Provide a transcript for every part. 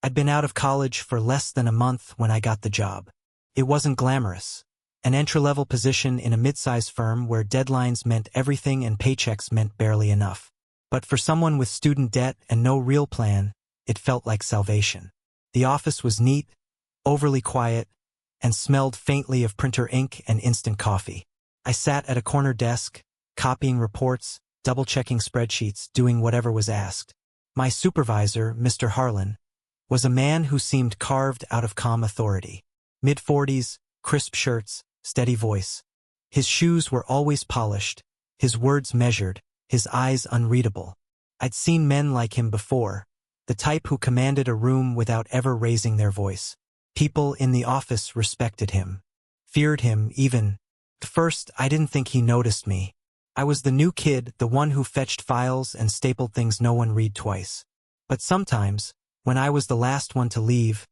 I'd been out of college for less than a month when I got the job. It wasn't glamorous. An entry-level position in a mid-sized firm where deadlines meant everything and paychecks meant barely enough. But for someone with student debt and no real plan, it felt like salvation. The office was neat, overly quiet, and smelled faintly of printer ink and instant coffee. I sat at a corner desk, copying reports, double-checking spreadsheets, doing whatever was asked. My supervisor, Mr. Harlan, was a man who seemed carved out of calm authority. Mid-40s, crisp shirts, steady voice. His shoes were always polished, his words measured, his eyes unreadable. I'd seen men like him before, the type who commanded a room without ever raising their voice. People in the office respected him, feared him even. At first, I didn't think he noticed me. I was the new kid, the one who fetched files and stapled things no one read twice. But sometimes, when I was the last one to leave,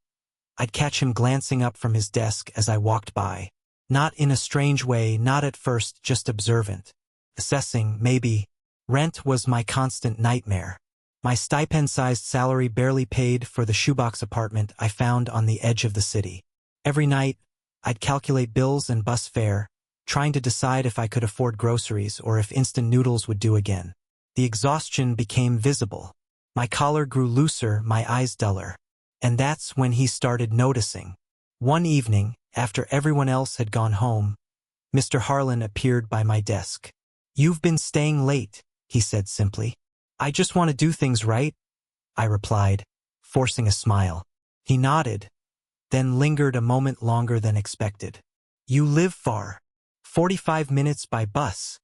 I'd catch him glancing up from his desk as I walked by. Not in a strange way, not at first, just observant. Assessing, maybe. Rent was my constant nightmare. My stipend-sized salary barely paid for the shoebox apartment I found on the edge of the city. Every night, I'd calculate bills and bus fare, trying to decide if I could afford groceries or if instant noodles would do again. The exhaustion became visible. My collar grew looser, my eyes duller. And that's when he started noticing. One evening, after everyone else had gone home, Mr. Harlan appeared by my desk. "You've been staying late," he said simply. "I just want to do things right," I replied, forcing a smile. He nodded, then lingered a moment longer than expected. "You live far." 45 minutes by bus,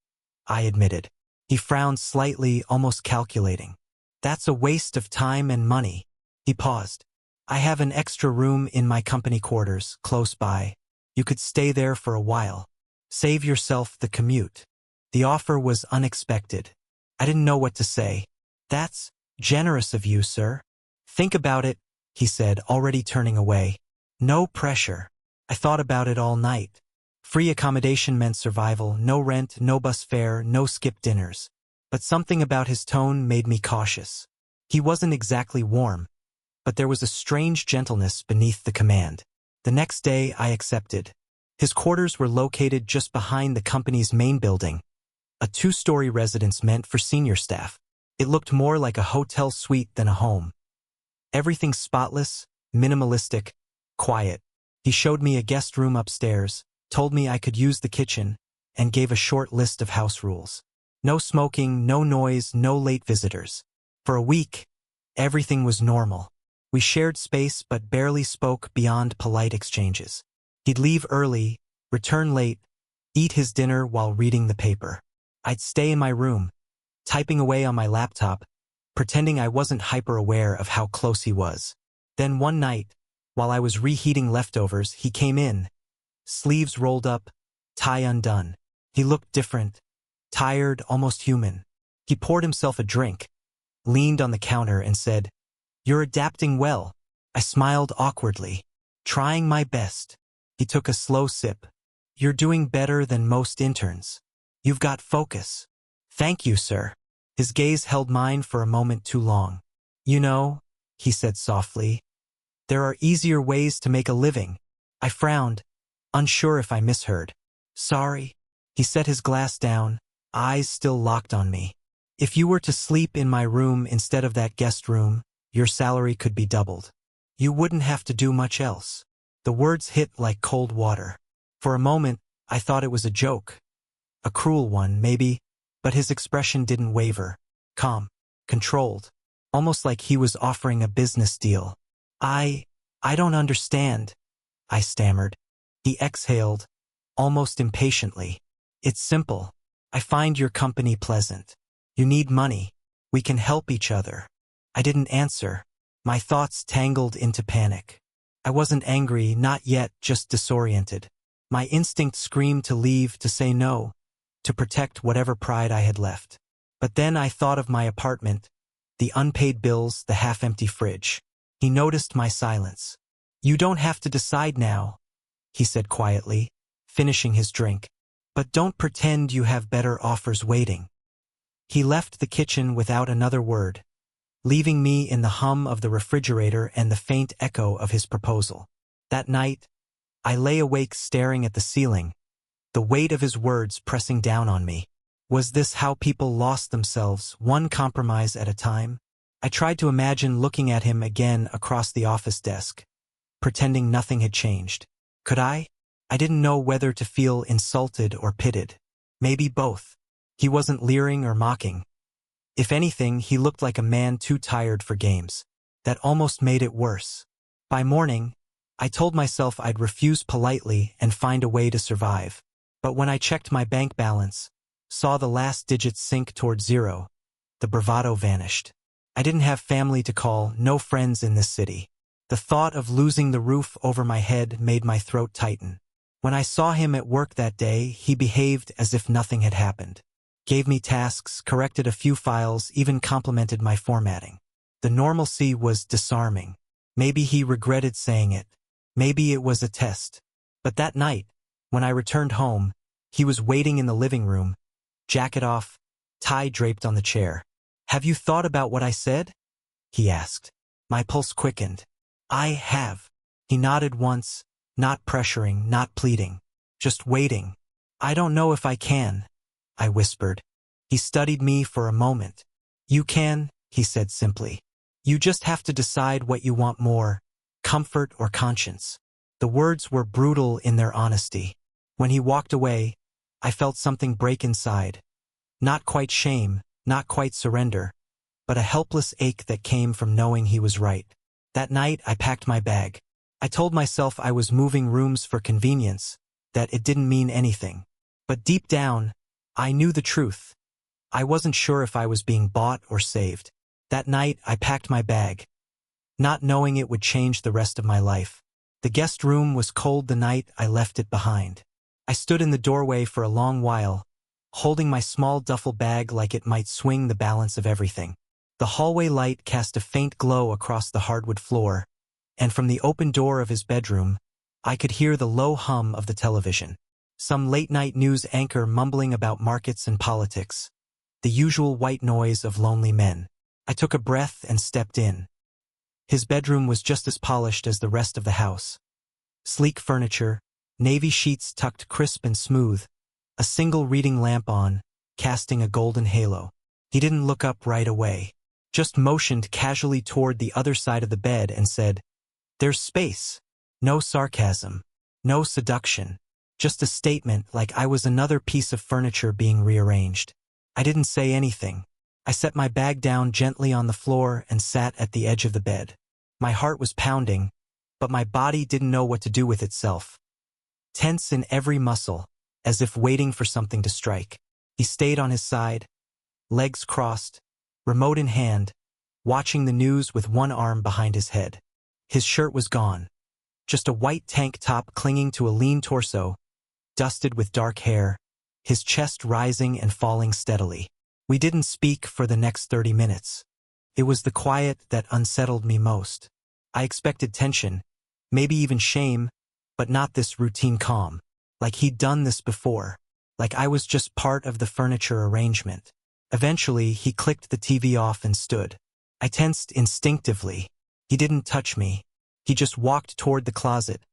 I admitted. He frowned slightly, almost calculating. "That's a waste of time and money." He paused. "I have an extra room in my company quarters, close by. You could stay there for a while. Save yourself the commute." The offer was unexpected. I didn't know what to say. "That's generous of you, sir." "Think about it," he said, already turning away. "No pressure." I thought about it all night. Free accommodation meant survival, no rent, no bus fare, no skip dinners. But something about his tone made me cautious. He wasn't exactly warm, but there was a strange gentleness beneath the command. The next day, I accepted. His quarters were located just behind the company's main building, a 2-story residence meant for senior staff. It looked more like a hotel suite than a home. Everything spotless, minimalistic, quiet. He showed me a guest room upstairs, told me I could use the kitchen, and gave a short list of house rules. No smoking, no noise, no late visitors. For a week, everything was normal. We shared space but barely spoke beyond polite exchanges. He'd leave early, return late, eat his dinner while reading the paper. I'd stay in my room, typing away on my laptop, pretending I wasn't hyper-aware of how close he was. Then one night, while I was reheating leftovers, he came in, sleeves rolled up, tie undone. He looked different, tired, almost human. He poured himself a drink, leaned on the counter and said, "You're adapting well." I smiled awkwardly, trying my best. He took a slow sip. "You're doing better than most interns. You've got focus." "Thank you, sir." His gaze held mine for a moment too long. "You know," he said softly, "there are easier ways to make a living." I frowned, unsure if I misheard. "Sorry." He set his glass down, eyes still locked on me. "If you were to sleep in my room instead of that guest room, your salary could be doubled. You wouldn't have to do much else." The words hit like cold water. For a moment, I thought it was a joke. A cruel one, maybe, but his expression didn't waver. Calm, controlled, almost like he was offering a business deal. I don't understand," I stammered. He exhaled, almost impatiently. "It's simple. I find your company pleasant. You need money. We can help each other." I didn't answer. My thoughts tangled into panic. I wasn't angry, not yet, just disoriented. My instinct screamed to leave, to say no, to protect whatever pride I had left. But then I thought of my apartment, the unpaid bills, the half-empty fridge. He noticed my silence. "You don't have to decide now," he said quietly, finishing his drink. "But don't pretend you have better offers waiting." He left the kitchen without another word, leaving me in the hum of the refrigerator and the faint echo of his proposal. That night, I lay awake staring at the ceiling, the weight of his words pressing down on me. Was this how people lost themselves, one compromise at a time? I tried to imagine looking at him again across the office desk, pretending nothing had changed. Could I? I didn't know whether to feel insulted or pitied. Maybe both. He wasn't leering or mocking. If anything, he looked like a man too tired for games. That almost made it worse. By morning, I told myself I'd refuse politely and find a way to survive. But when I checked my bank balance, saw the last digits sink toward zero, the bravado vanished. I didn't have family to call, no friends in this city. The thought of losing the roof over my head made my throat tighten. When I saw him at work that day, he behaved as if nothing had happened. Gave me tasks, corrected a few files, even complimented my formatting. The normalcy was disarming. Maybe he regretted saying it. Maybe it was a test. But that night, when I returned home, he was waiting in the living room, jacket off, tie draped on the chair. "Have you thought about what I said?" he asked. My pulse quickened. "I have." He nodded once, not pressuring, not pleading, just waiting. "I don't know if I can," I whispered. He studied me for a moment. "You can," he said simply. "You just have to decide what you want more, comfort or conscience." The words were brutal in their honesty. When he walked away, I felt something break inside. Not quite shame, not quite surrender, but a helpless ache that came from knowing he was right. That night, I packed my bag. I told myself I was moving rooms for convenience, that it didn't mean anything. But deep down, I knew the truth. I wasn't sure if I was being bought or saved. That night, I packed my bag, not knowing it would change the rest of my life. The guest room was cold the night I left it behind. I stood in the doorway for a long while, holding my small duffel bag like it might swing the balance of everything. The hallway light cast a faint glow across the hardwood floor, and from the open door of his bedroom, I could hear the low hum of the television. Some late-night news anchor mumbling about markets and politics. The usual white noise of lonely men. I took a breath and stepped in. His bedroom was just as polished as the rest of the house. Sleek furniture, navy sheets tucked crisp and smooth, a single reading lamp on, casting a golden halo. He didn't look up right away, just motioned casually toward the other side of the bed and said, "There's space." No sarcasm, no seduction, just a statement like I was another piece of furniture being rearranged. I didn't say anything. I set my bag down gently on the floor and sat at the edge of the bed. My heart was pounding, but my body didn't know what to do with itself. Tense in every muscle, as if waiting for something to strike. He stayed on his side, legs crossed, remote in hand, watching the news with one arm behind his head. His shirt was gone. Just a white tank top clinging to a lean torso, dusted with dark hair, his chest rising and falling steadily. We didn't speak for the next 30 minutes. It was the quiet that unsettled me most. I expected tension, maybe even shame, but not this routine calm. Like he'd done this before. Like I was just part of the furniture arrangement. Eventually, he clicked the TV off and stood. I tensed instinctively. He didn't touch me. He just walked toward the closet,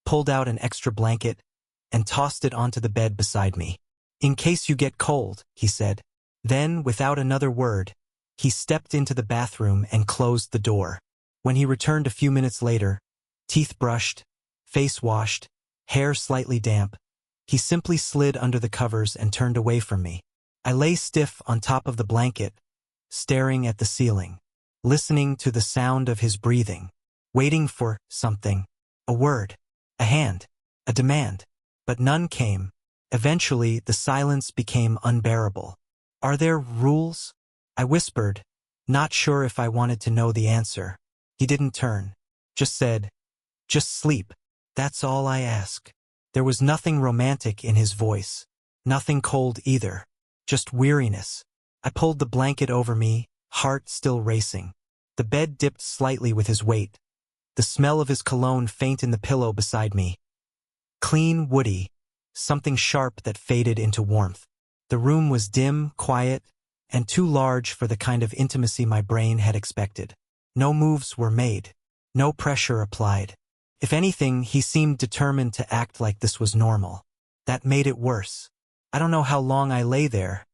pulled out an extra blanket, and tossed it onto the bed beside me. "In case you get cold," he said. Then, without another word, he stepped into the bathroom and closed the door. When he returned a few minutes later, teeth brushed, face washed, hair slightly damp, he simply slid under the covers and turned away from me. I lay stiff on top of the blanket, staring at the ceiling, listening to the sound of his breathing, waiting for something, a word, a hand, a demand. But none came. Eventually, the silence became unbearable. "Are there rules?" I whispered, not sure if I wanted to know the answer. He didn't turn. Just said, "Just sleep. That's all I ask." There was nothing romantic in his voice. Nothing cold either. Just weariness. I pulled the blanket over me, heart still racing. The bed dipped slightly with his weight. The smell of his cologne faint in the pillow beside me. Clean, woody, something sharp that faded into warmth. The room was dim, quiet, and too large for the kind of intimacy my brain had expected. No moves were made. No pressure applied. If anything, he seemed determined to act like this was normal. That made it worse. I don't know how long I lay there,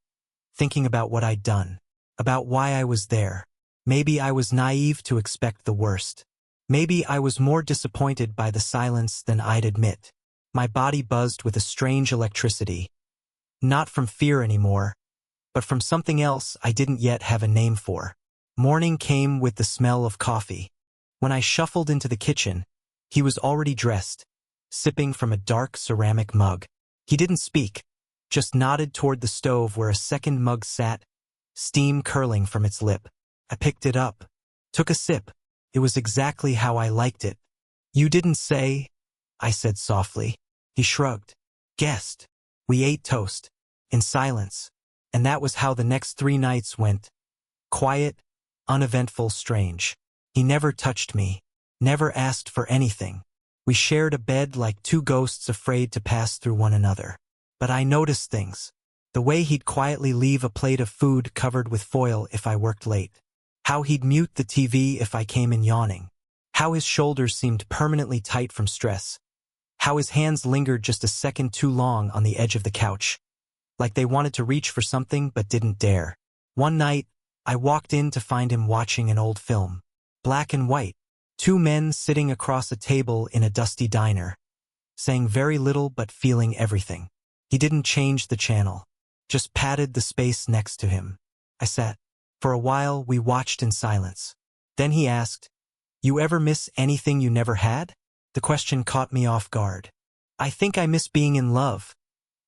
thinking about what I'd done, about why I was there. Maybe I was naive to expect the worst. Maybe I was more disappointed by the silence than I'd admit. My body buzzed with a strange electricity. Not from fear anymore, but from something else I didn't yet have a name for. Morning came with the smell of coffee. When I shuffled into the kitchen, he was already dressed, sipping from a dark ceramic mug. He didn't speak, just nodded toward the stove where a second mug sat, steam curling from its lip. I picked it up, took a sip. It was exactly how I liked it. "You didn't say," I said softly. He shrugged. "Guessed." We ate toast, in silence, and that was how the next 3 nights went. Quiet, uneventful, strange. He never touched me, never asked for anything. We shared a bed like two ghosts afraid to pass through one another. But I noticed things. The way he'd quietly leave a plate of food covered with foil if I worked late. How he'd mute the TV if I came in yawning. How his shoulders seemed permanently tight from stress. How his hands lingered just a second too long on the edge of the couch, like they wanted to reach for something but didn't dare. One night, I walked in to find him watching an old film. Black and white. 2 men sitting across a table in a dusty diner, saying very little but feeling everything. He didn't change the channel, just patted the space next to him. I sat. For a while, we watched in silence. Then he asked, "You ever miss anything you never had?" The question caught me off guard. "I think I miss being in love,"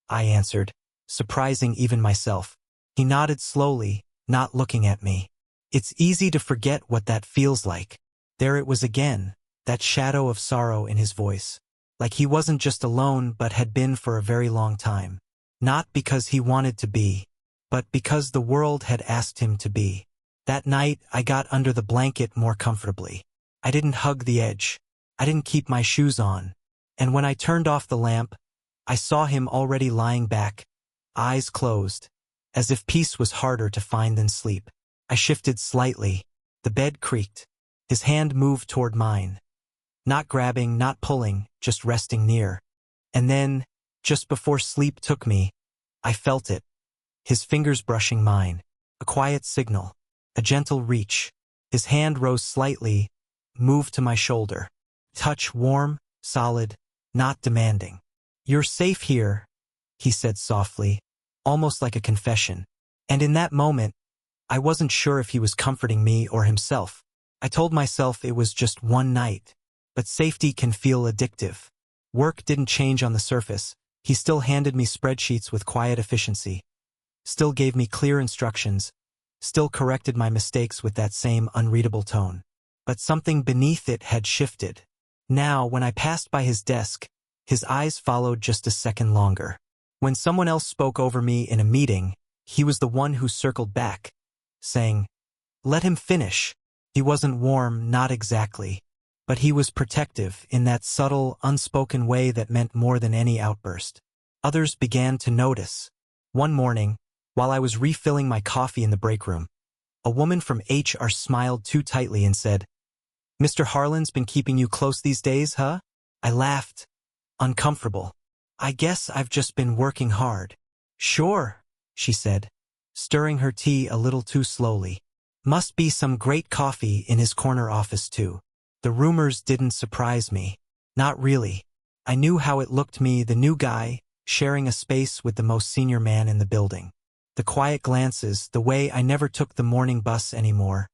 I answered, surprising even myself. He nodded slowly, not looking at me. "It's easy to forget what that feels like." There it was again, that shadow of sorrow in his voice. Like he wasn't just alone but had been for a very long time. Not because he wanted to be, but because the world had asked him to be. That night, I got under the blanket more comfortably. I didn't hug the edge. I didn't keep my shoes on. And when I turned off the lamp, I saw him already lying back, eyes closed, as if peace was harder to find than sleep. I shifted slightly. The bed creaked. His hand moved toward mine. Not grabbing, not pulling, just resting near. And then, just before sleep took me, I felt it. His fingers brushing mine. A quiet signal. A gentle reach. His hand rose slightly, moved to my shoulder. Touch warm, solid, not demanding. "You're safe here," he said softly, almost like a confession. And in that moment, I wasn't sure if he was comforting me or himself. I told myself it was just one night. But safety can feel addictive. Work didn't change on the surface. He still handed me spreadsheets with quiet efficiency. Still gave me clear instructions. Still corrected my mistakes with that same unreadable tone. But something beneath it had shifted. Now, when I passed by his desk, his eyes followed just a second longer. When someone else spoke over me in a meeting, he was the one who circled back, saying, "Let him finish." He wasn't warm, not exactly. But he was protective in that subtle, unspoken way that meant more than any outburst. Others began to notice. One morning, while I was refilling my coffee in the break room, a woman from HR smiled too tightly and said, "Mr. Harlan's been keeping you close these days, huh?" I laughed, uncomfortable. "I guess I've just been working hard." "Sure," she said, stirring her tea a little too slowly. "Must be some great coffee in his corner office too." The rumors didn't surprise me. Not really. I knew how it looked me, the new guy, sharing a space with the most senior man in the building. The quiet glances, the way I never took the morning bus anymore,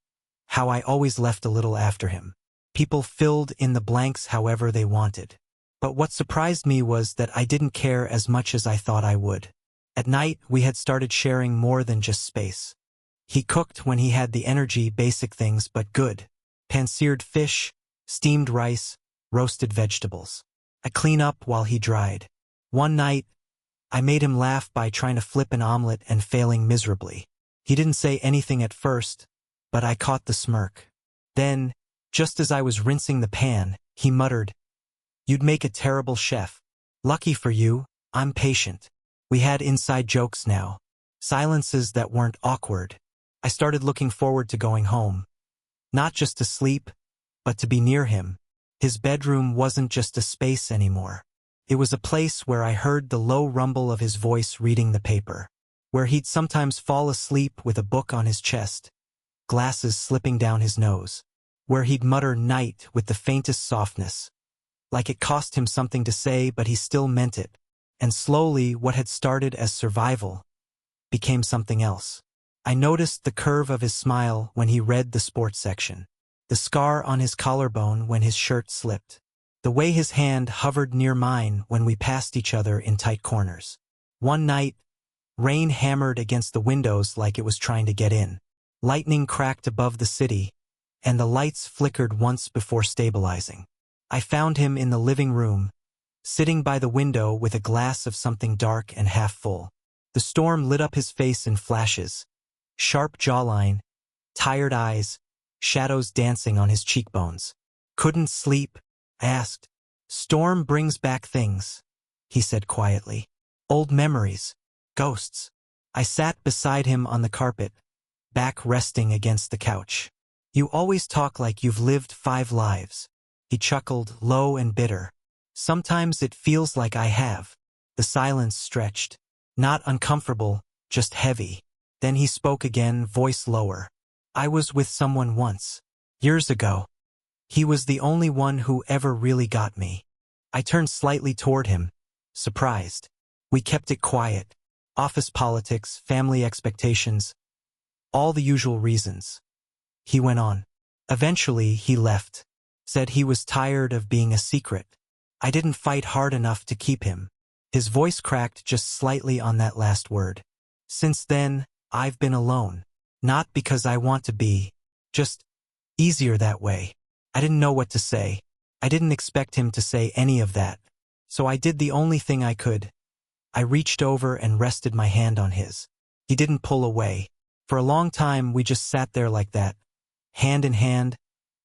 how I always left a little after him. People filled in the blanks however they wanted. But what surprised me was that I didn't care as much as I thought I would. At night, we had started sharing more than just space. He cooked when he had the energy, basic things but good. Pan-seared fish, steamed rice, roasted vegetables. I clean up while he dried. One night, I made him laugh by trying to flip an omelet and failing miserably. He didn't say anything at first, but I caught the smirk. Then, just as I was rinsing the pan, he muttered, "You'd make a terrible chef. Lucky for you, I'm patient." We had inside jokes now. Silences that weren't awkward. I started looking forward to going home. Not just to sleep, but to be near him. His bedroom wasn't just a space anymore. It was a place where I heard the low rumble of his voice reading the paper, where he'd sometimes fall asleep with a book on his chest, glasses slipping down his nose, where he'd mutter night with the faintest softness, like it cost him something to say but he still meant it. And slowly what had started as survival became something else. I noticed the curve of his smile when he read the sports section, the scar on his collarbone when his shirt slipped, the way his hand hovered near mine when we passed each other in tight corners. One night, rain hammered against the windows like it was trying to get in. Lightning cracked above the city, and the lights flickered once before stabilizing. I found him in the living room, sitting by the window with a glass of something dark and half full. The storm lit up his face in flashes, sharp jawline, tired eyes, shadows dancing on his cheekbones. Couldn't sleep? I asked. Storm brings back things, he said quietly. Old memories, ghosts. I sat beside him on the carpet, back resting against the couch. You always talk like you've lived 5 lives. He chuckled, low and bitter. Sometimes it feels like I have. The silence stretched. Not uncomfortable, just heavy. Then he spoke again, voice lower. I was with someone once. Years ago. He was the only one who ever really got me. I turned slightly toward him, surprised. We kept it quiet. Office politics, family expectations, all the usual reasons. He went on. Eventually, he left. Said he was tired of being a secret. I didn't fight hard enough to keep him. His voice cracked just slightly on that last word. Since then, I've been alone. Not because I want to be. Just easier that way. I didn't know what to say. I didn't expect him to say any of that. So I did the only thing I could. I reached over and rested my hand on his. He didn't pull away. For a long time, we just sat there like that, hand in hand,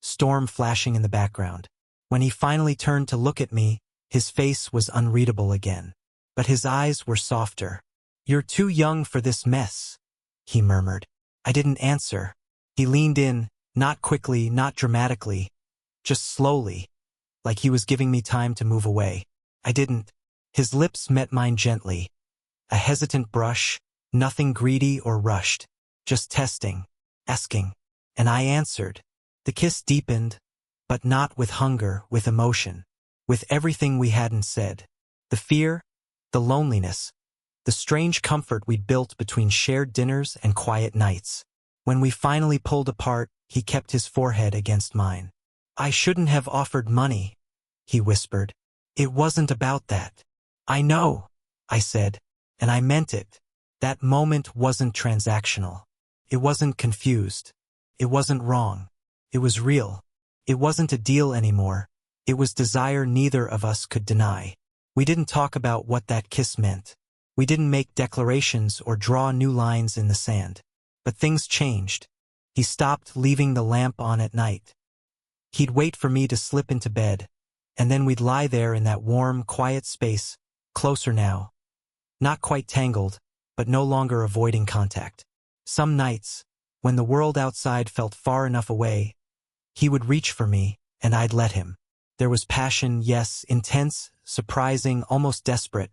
storm flashing in the background. When he finally turned to look at me, his face was unreadable again. But his eyes were softer. You're too young for this mess, he murmured. I didn't answer. He leaned in, not quickly, not dramatically, just slowly, like he was giving me time to move away. I didn't. His lips met mine gently. A hesitant brush, nothing greedy or rushed, just testing, asking. And I answered. The kiss deepened, but not with hunger, with emotion, with everything we hadn't said. The fear, the loneliness, the strange comfort we'd built between shared dinners and quiet nights. When we finally pulled apart, he kept his forehead against mine. I shouldn't have offered money, he whispered. It wasn't about that. I know, I said, and I meant it. That moment wasn't transactional. It wasn't confused. It wasn't wrong. It was real. It wasn't a deal anymore. It was desire neither of us could deny. We didn't talk about what that kiss meant. We didn't make declarations or draw new lines in the sand. But things changed. He stopped leaving the lamp on at night. He'd wait for me to slip into bed, and then we'd lie there in that warm, quiet space, closer now. Not quite tangled, but no longer avoiding contact. Some nights, when the world outside felt far enough away, he would reach for me, and I'd let him. There was passion, yes, intense, surprising, almost desperate,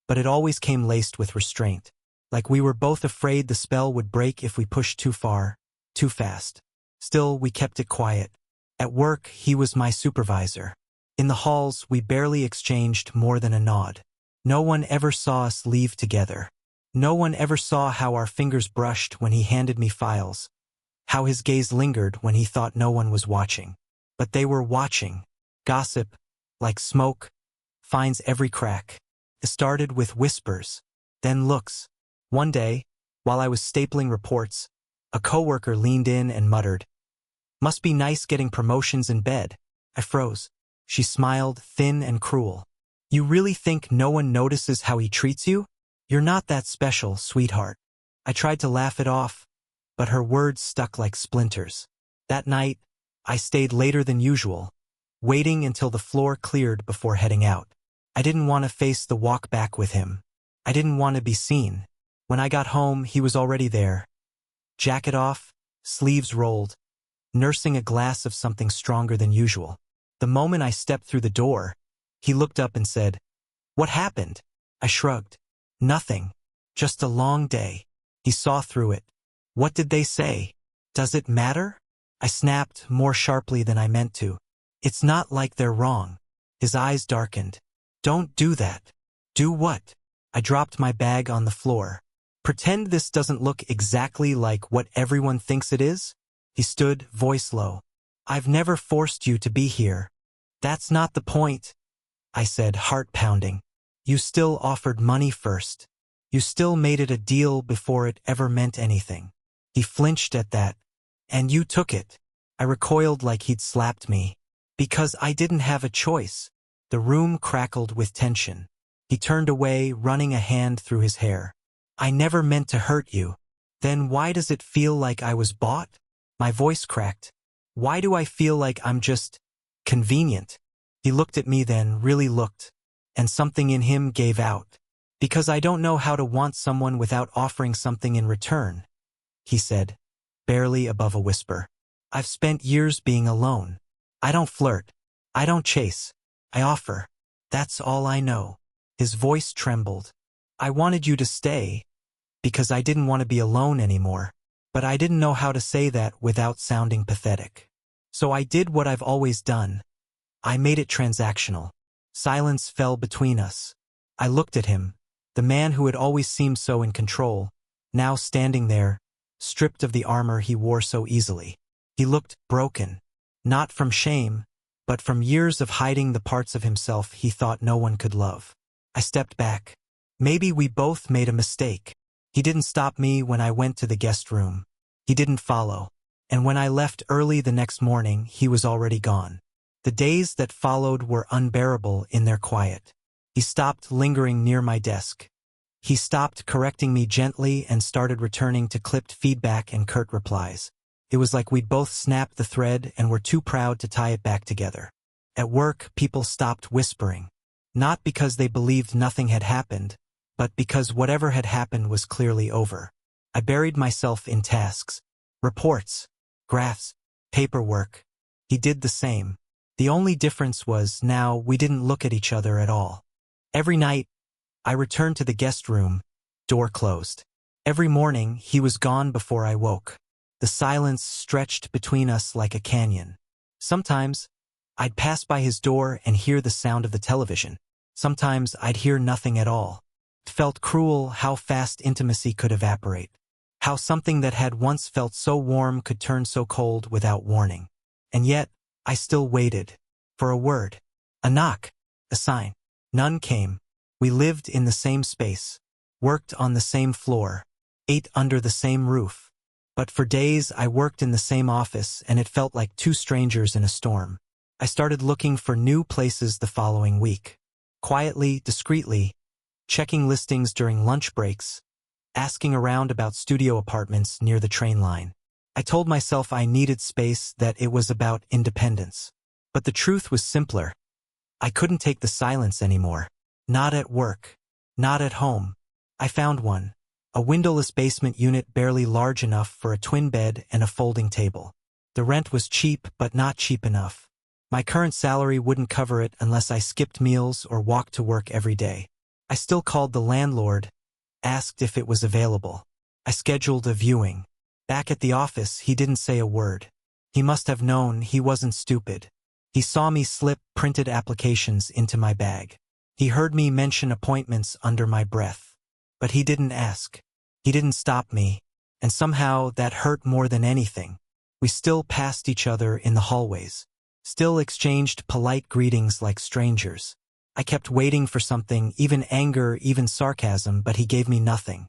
but it always came laced with restraint, like we were both afraid the spell would break if we pushed too far, too fast. Still, we kept it quiet. At work, he was my supervisor. In the halls, we barely exchanged more than a nod. No one ever saw us leave together. No one ever saw how our fingers brushed when he handed me files, how his gaze lingered when he thought no one was watching. But they were watching. Gossip, like smoke, finds every crack. It started with whispers, then looks. One day, while I was stapling reports, a coworker leaned in and muttered, "Must be nice getting promotions in bed." I froze. She smiled, thin and cruel. "You really think no one notices how he treats you? You're not that special, sweetheart." I tried to laugh it off, but her words stuck like splinters. That night, I stayed later than usual, waiting until the floor cleared before heading out. I didn't want to face the walk back with him. I didn't want to be seen. When I got home, he was already there. Jacket off, sleeves rolled, nursing a glass of something stronger than usual. The moment I stepped through the door, he looked up and said, "What happened?" I shrugged. "Nothing. Just a long day." He saw through it. "What did they say? Does it matter?" I snapped more sharply than I meant to. "It's not like they're wrong." His eyes darkened. "Don't do that." "Do what?" I dropped my bag on the floor. "Pretend this doesn't look exactly like what everyone thinks it is?" He stood, voice low. "I've never forced you to be here." "That's not the point," I said, heart pounding. "You still offered money first. You still made it a deal before it ever meant anything." He flinched at that. "And you took it." I recoiled like he'd slapped me. "Because I didn't have a choice." The room crackled with tension. He turned away, running a hand through his hair. "I never meant to hurt you." "Then why does it feel like I was bought?" My voice cracked. "Why do I feel like I'm just convenient?" He looked at me then, really looked, and something in him gave out. "Because I don't know how to want someone without offering something in return," he said, barely above a whisper. "I've spent years being alone. I don't flirt. I don't chase. I offer. That's all I know." His voice trembled. "I wanted you to stay, because I didn't want to be alone anymore. But I didn't know how to say that without sounding pathetic. So I did what I've always done. I made it transactional." Silence fell between us. I looked at him, the man who had always seemed so in control, now standing there, stripped of the armor he wore so easily. He looked broken, not from shame, but from years of hiding the parts of himself he thought no one could love. I stepped back. Maybe we both made a mistake. He didn't stop me when I went to the guest room. He didn't follow. And when I left early the next morning, he was already gone. The days that followed were unbearable in their quiet. He stopped lingering near my desk. He stopped correcting me gently and started returning to clipped feedback and curt replies. It was like we'd both snapped the thread and were too proud to tie it back together. At work, people stopped whispering. Not because they believed nothing had happened, but because whatever had happened was clearly over. I buried myself in tasks, reports, graphs, paperwork. He did the same. The only difference was now we didn't look at each other at all. Every night, I returned to the guest room, door closed. Every morning, he was gone before I woke. The silence stretched between us like a canyon. Sometimes, I'd pass by his door and hear the sound of the television. Sometimes I'd hear nothing at all. It felt cruel how fast intimacy could evaporate. How something that had once felt so warm could turn so cold without warning. And yet, I still waited. For a word. A knock. A sign. None came. We lived in the same space. Worked on the same floor. Ate under the same roof. But for days I worked in the same office and it felt like two strangers in a storm. I started looking for new places the following week. Quietly, discreetly, checking listings during lunch breaks, asking around about studio apartments near the train line. I told myself I needed space, that it was about independence. But the truth was simpler. I couldn't take the silence anymore. Not at work. Not at home. I found one. A windowless basement unit barely large enough for a twin bed and a folding table. The rent was cheap, but not cheap enough. My current salary wouldn't cover it unless I skipped meals or walked to work every day. I still called the landlord, asked if it was available. I scheduled a viewing. Back at the office, he didn't say a word. He must have known he wasn't stupid. He saw me slip printed applications into my bag. He heard me mention appointments under my breath. But he didn't ask. He didn't stop me. And somehow that hurt more than anything. We still passed each other in the hallways. Still exchanged polite greetings like strangers. I kept waiting for something, even anger, even sarcasm, but he gave me nothing.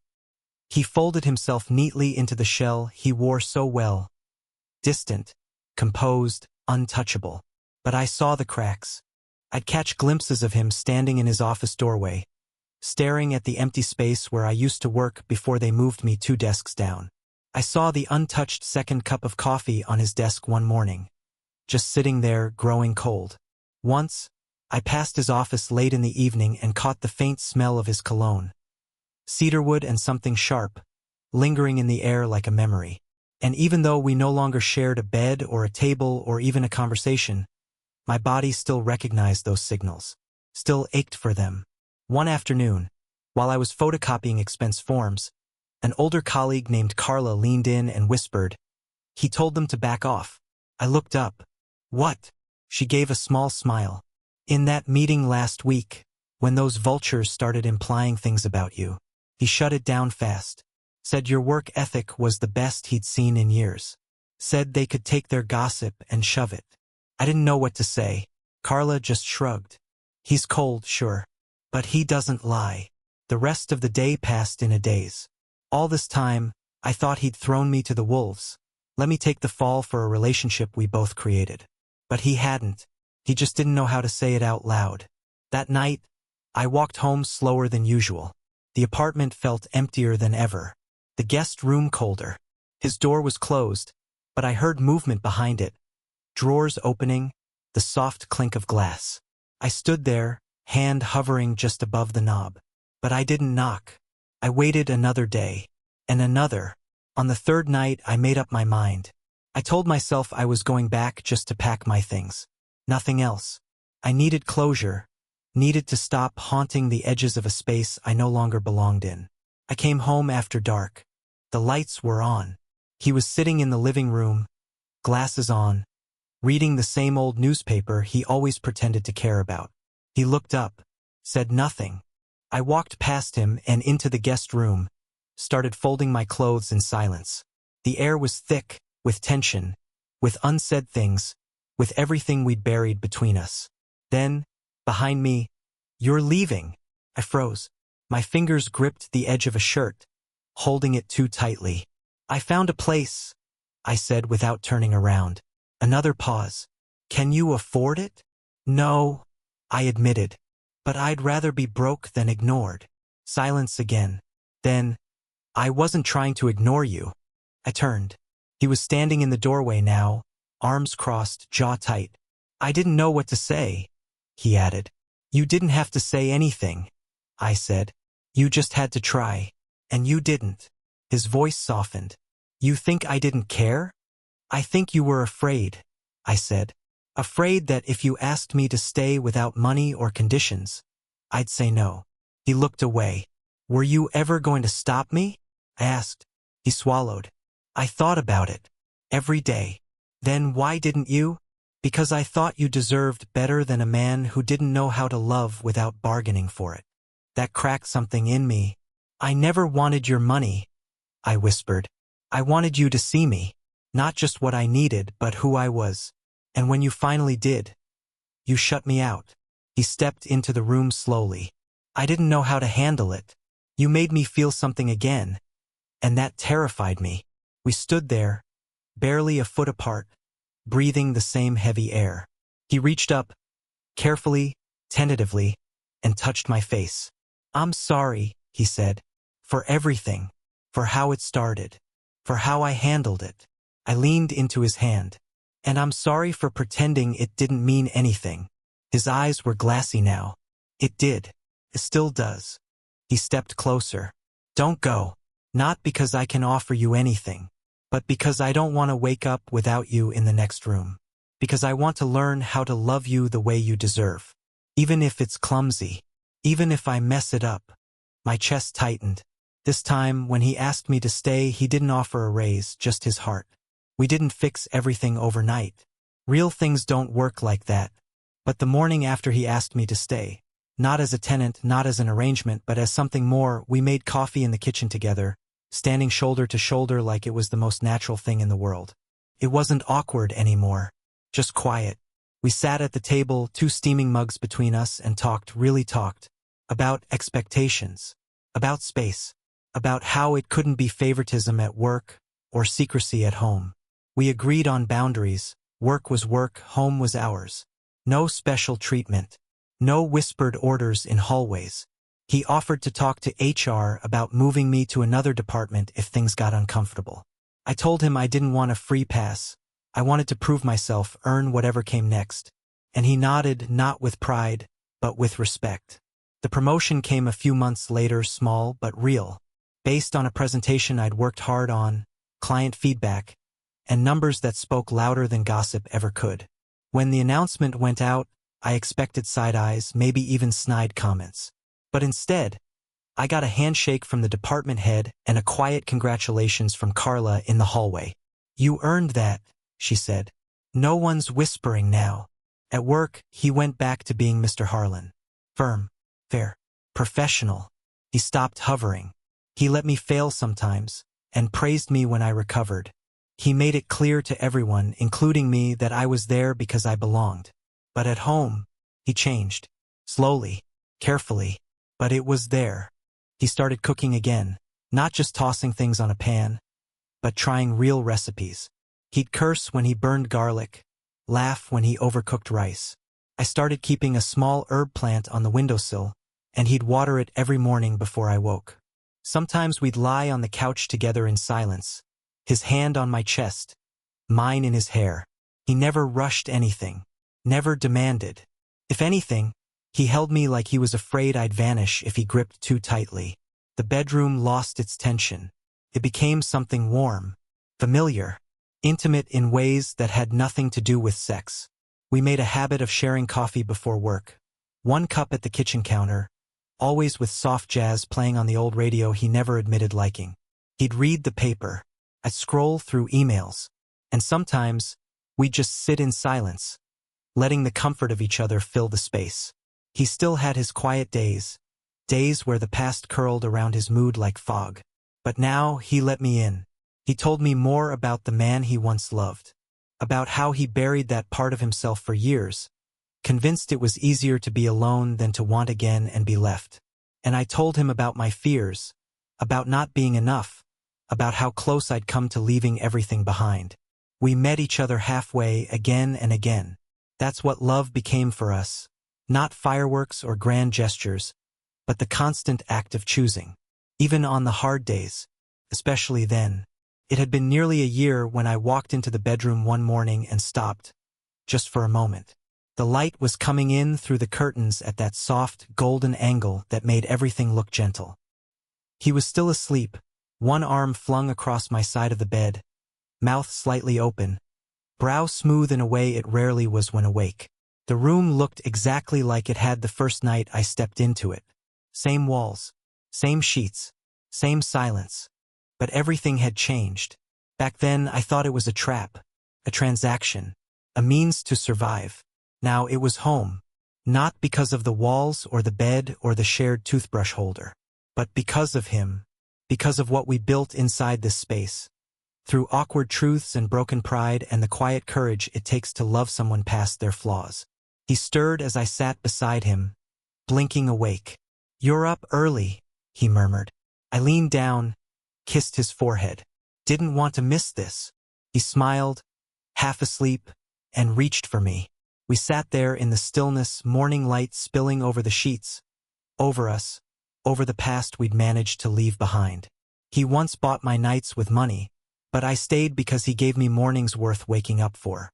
He folded himself neatly into the shell he wore so well. Distant, composed, untouchable. But I saw the cracks. I'd catch glimpses of him standing in his office doorway, staring at the empty space where I used to work before they moved me 2 desks down. I saw the untouched second cup of coffee on his desk one morning, just sitting there, growing cold. Once, I passed his office late in the evening and caught the faint smell of his cologne. cedarwood and something sharp, lingering in the air like a memory. And even though we no longer shared a bed or a table or even a conversation, my body still recognized those signals, still ached for them. One afternoon, while I was photocopying expense forms, an older colleague named Carla leaned in and whispered, "He told them to back off." I looked up. "What?" She gave a small smile. "In that meeting last week, when those vultures started implying things about you, he shut it down fast. Said your work ethic was the best he'd seen in years. Said they could take their gossip and shove it." I didn't know what to say. Carla just shrugged. "He's cold, sure. But he doesn't lie." The rest of the day passed in a daze. All this time, I thought he'd thrown me to the wolves. Let me take the fall for a relationship we both created. But he hadn't. He just didn't know how to say it out loud. That night, I walked home slower than usual. The apartment felt emptier than ever. The guest room colder. His door was closed, but I heard movement behind it. Drawers opening, the soft clink of glass. I stood there, hand hovering just above the knob. But I didn't knock. I waited another day, and another. On the third night, I made up my mind. I told myself I was going back just to pack my things. Nothing else. I needed closure, needed to stop haunting the edges of a space I no longer belonged in. I came home after dark. The lights were on. He was sitting in the living room, glasses on, reading the same old newspaper he always pretended to care about. He looked up, said nothing. I walked past him and into the guest room, started folding my clothes in silence. The air was thick, with tension, with unsaid things, with everything we'd buried between us. Then, behind me, "You're leaving." I froze. My fingers gripped the edge of a shirt, holding it too tightly. "I found a place," I said without turning around. Another pause. "Can you afford it?" "No," I admitted. "But I'd rather be broke than ignored." Silence again. Then, "I wasn't trying to ignore you." I turned. He was standing in the doorway now, arms crossed, jaw tight. "I didn't know what to say," he added. "You didn't have to say anything," I said. "You just had to try. And you didn't." His voice softened. "You think I didn't care?" "I think you were afraid," I said. "Afraid that if you asked me to stay without money or conditions, I'd say no." He looked away. "Were you ever going to stop me?" I asked. He swallowed. "I thought about it. Every day." "Then why didn't you?" "Because I thought you deserved better than a man who didn't know how to love without bargaining for it." That cracked something in me. "I never wanted your money," I whispered. "I wanted you to see me, not just what I needed, but who I was. And when you finally did, you shut me out." He stepped into the room slowly. "I didn't know how to handle it. You made me feel something again, and that terrified me." We stood there, barely a foot apart, breathing the same heavy air. He reached up, carefully, tentatively, and touched my face. "I'm sorry," he said, "for everything, for how it started, for how I handled it." I leaned into his hand. "And I'm sorry for pretending it didn't mean anything." His eyes were glassy now. "It did. It still does." He stepped closer. "Don't go. Not because I can offer you anything, but because I don't want to wake up without you in the next room. Because I want to learn how to love you the way you deserve. Even if it's clumsy. Even if I mess it up." My chest tightened. This time, when he asked me to stay, he didn't offer a raise, just his heart. We didn't fix everything overnight. Real things don't work like that. But the morning after he asked me to stay, not as a tenant, not as an arrangement, but as something more, we made coffee in the kitchen together, standing shoulder to shoulder like it was the most natural thing in the world. It wasn't awkward anymore, just quiet. We sat at the table, two steaming mugs between us, and really talked, about expectations, about space, about how it couldn't be favoritism at work or secrecy at home. We agreed on boundaries. Work was work, home was ours. No special treatment. No whispered orders in hallways. He offered to talk to HR about moving me to another department if things got uncomfortable. I told him I didn't want a free pass. I wanted to prove myself, earn whatever came next. And he nodded, not with pride, but with respect. The The promotion came a few months later, small but real, based on a presentation I'd worked hard on, client feedback, and numbers that spoke louder than gossip ever could. When the announcement went out, I expected side eyes, maybe even snide comments. But instead, I got a handshake from the department head and a quiet congratulations from Carla in the hallway. "You earned that," she said. "No one's whispering now." At work, he went back to being Mr. Harlan. Firm, fair, professional. He stopped hovering. He let me fail sometimes, and praised me when I recovered. He made it clear to everyone, including me, that I was there because I belonged. But at home, he changed. Slowly, carefully, but it was there. He started cooking again, not just tossing things on a pan, but trying real recipes. He'd curse when he burned garlic, laugh when he overcooked rice. I started keeping a small herb plant on the windowsill, and he'd water it every morning before I woke. Sometimes we'd lie on the couch together in silence, his hand on my chest, mine in his hair. He never rushed anything, never demanded. If anything, he held me like he was afraid I'd vanish if he gripped too tightly. The bedroom lost its tension. It became something warm, familiar, intimate in ways that had nothing to do with sex. We made a habit of sharing coffee before work. One cup at the kitchen counter, always with soft jazz playing on the old radio he never admitted liking. He'd read the paper. I'd scroll through emails. And sometimes, we'd just sit in silence, letting the comfort of each other fill the space. He still had his quiet days, days where the past curled around his mood like fog. But now he let me in. He told me more about the man he once loved, about how he buried that part of himself for years, convinced it was easier to be alone than to want again and be left. And I told him about my fears, about not being enough, about how close I'd come to leaving everything behind. We met each other halfway again and again. That's what love became for us. Not fireworks or grand gestures, but the constant act of choosing. Even on the hard days, especially then. It had been nearly a year when I walked into the bedroom one morning and stopped, just for a moment. The light was coming in through the curtains at that soft, golden angle that made everything look gentle. He was still asleep, one arm flung across my side of the bed, mouth slightly open, brow smooth in a way it rarely was when awake. The room looked exactly like it had the first night I stepped into it. Same walls, same sheets, same silence. But everything had changed. Back then, I thought it was a trap, a transaction, a means to survive. Now it was home, not because of the walls or the bed or the shared toothbrush holder, but because of him, because of what we built inside this space. Through awkward truths and broken pride and the quiet courage it takes to love someone past their flaws. He stirred as I sat beside him, blinking awake. "You're up early," he murmured. I leaned down, kissed his forehead. Didn't want to miss this. He smiled, half asleep, and reached for me. We sat there in the stillness, morning light spilling over the sheets, over us, over the past we'd managed to leave behind. He once bought my nights with money, but I stayed because he gave me mornings worth waking up for.